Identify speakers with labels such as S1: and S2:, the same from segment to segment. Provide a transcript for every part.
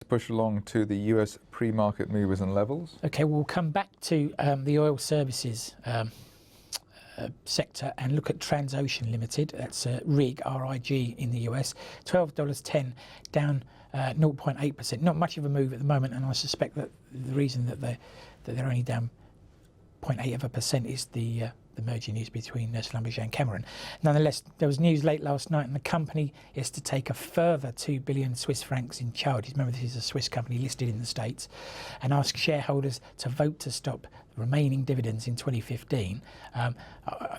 S1: Push along to the US pre-market movers and levels.
S2: Okay, we'll come back to the oil services sector and look at Transocean Limited. That's RIG, R-I-G in the US, $12.10, down 0.8%. Not much of a move at the moment, and I suspect that the reason that they're only down 0.8% is the merger news between Schlumberger and Cameron. Nonetheless, there was news late last night, and the company is to take a further 2 billion Swiss francs in charges. Remember, this is a Swiss company listed in the States, and ask shareholders to vote to stop the remaining dividends in 2015. I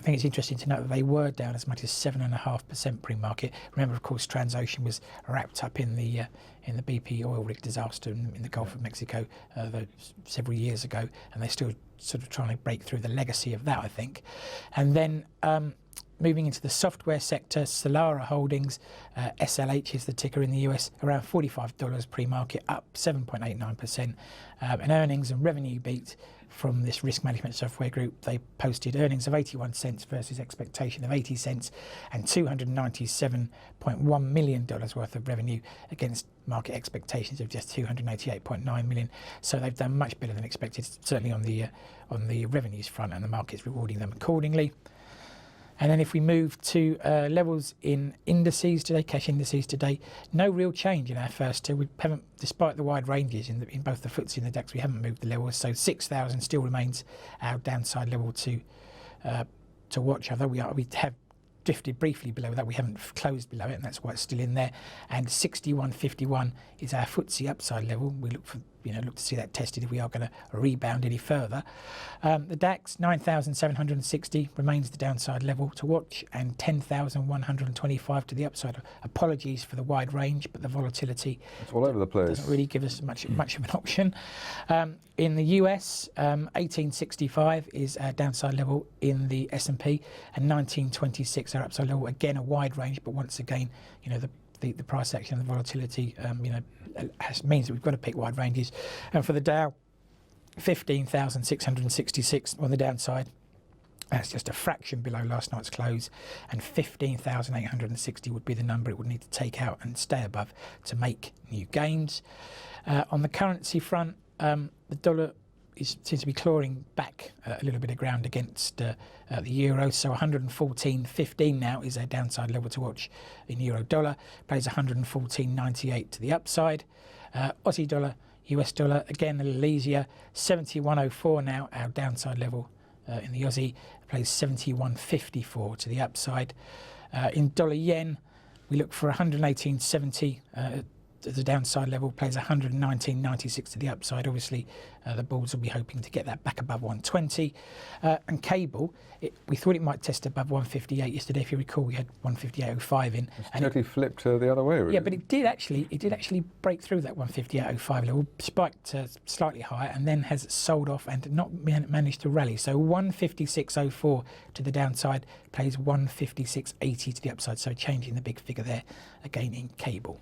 S2: think it's interesting to note that they were down as much as 7.5% pre-market. Remember, of course, Transocean was wrapped up in the BP oil rig disaster in the Gulf of Mexico several years ago, and they're still sort of trying to break through the legacy of that, I think. And then moving into the software sector, Solara Holdings, SLH is the ticker in the US, around $45 pre-market, up 7.89%. And earnings and revenue beat from this risk management software group. They posted earnings of 81 cents versus expectation of 80 cents and $297.1 million worth of revenue against market expectations of just 288.9 million. So they've done much better than expected, certainly on the revenues front, and the market's rewarding them accordingly. And then if we move to levels in indices today, cash indices today, no real change in our first two. We haven't, despite the wide ranges in both the FTSE and the DAX, we haven't moved the levels. So 6,000 still remains our downside level to watch. Although we have drifted briefly below that, we haven't closed below it, and that's why it's still in there. And 61.51 is our FTSE upside level. We look to see that tested if we are going to rebound any further. The DAX 9,760 remains the downside level to watch, and 10,125 to the upside. Apologies for the wide range, but the volatility,
S1: it's all over the place,
S2: doesn't really give us much of an option. In the US, 1865 is our downside level in the S&P, and 1926 our upside level. Again, a wide range, but once again, the price action and the volatility, means that we've got to pick wide ranges. And for the Dow, 15,666 on the downside. That's just a fraction below last night's close, and 15,860 would be the number it would need to take out and stay above to make new gains. On the currency front, the dollar seems to be clawing back a little bit of ground against the euro. So 114.15 now is our downside level to watch in euro dollar. Plays 114.98 to the upside. Aussie dollar, US dollar, again a little easier. 71.04 now our downside level in the Aussie. Plays 71.54 to the upside. In dollar yen, we look for 118.70 as a downside level, plays 119.96 to the upside. Obviously, the bulls will be hoping to get that back above 120. And cable, we thought it might test above 158 yesterday. If you recall, we had 158.05 in.
S1: It's totally flipped the other way, really.
S2: Yeah, but it did actually break through that 158.05 level, spiked slightly higher, and then has sold off and not managed to rally. So 156.04 to the downside, plays 156.80 to the upside. So changing the big figure there again in cable.